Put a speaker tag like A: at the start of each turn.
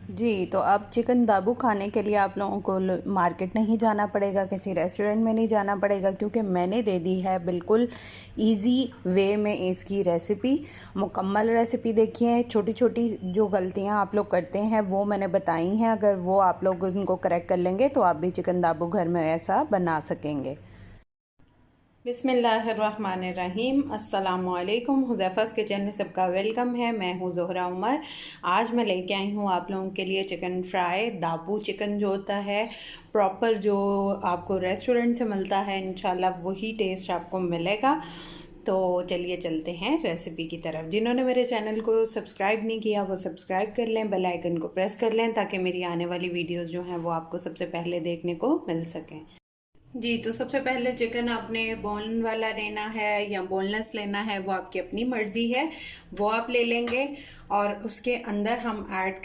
A: जी, तो अब चिकन दाबू खाने के लिए आप लोगों को मार्केट नहीं जाना पड़ेगा, किसी रेस्टोरेंट में नहीं जाना पड़ेगा, क्योंकि मैंने दे दी है बिल्कुल इजी वे में इसकी रेसिपी। मुकम्मल रेसिपी देखिए, छोटी छोटी जो गलतियां आप लोग करते हैं वो मैंने बताई हैं। अगर वो आप लोग उनको करेक्ट कर लेंगे तो आप भी चिकन दाबू घर में ऐसा बना सकेंगे। बिस्मिल्लाहिर्रहमानिर्रहीम, अस्सलामुअलैकुम। हुज़ैफ़ा's किचन में सबका वेलकम है। मैं हूँ ज़ोहरा उमर। आज मैं लेके आई हूँ आप लोगों के लिए चिकन फ्राई। दाबू चिकन जो होता है प्रॉपर, जो आपको रेस्टोरेंट से मिलता है, इंशाल्लाह वही टेस्ट आपको मिलेगा। तो चलिए चलते हैं रेसिपी की तरफ। जिन्होंने मेरे चैनल को सब्सक्राइब नहीं किया वो सब्सक्राइब कर लें, बेल आइकन को प्रेस कर लें, ताकि मेरी आने वाली वीडियोज़ जो हैं वो आपको सबसे पहले देखने को मिल सकें। जी, तो सबसे पहले चिकन आपने बोन वाला लेना है या बोनलेस लेना है, वो आपकी अपनी मर्ज़ी है, वो आप ले लेंगे। और उसके अंदर हम ऐड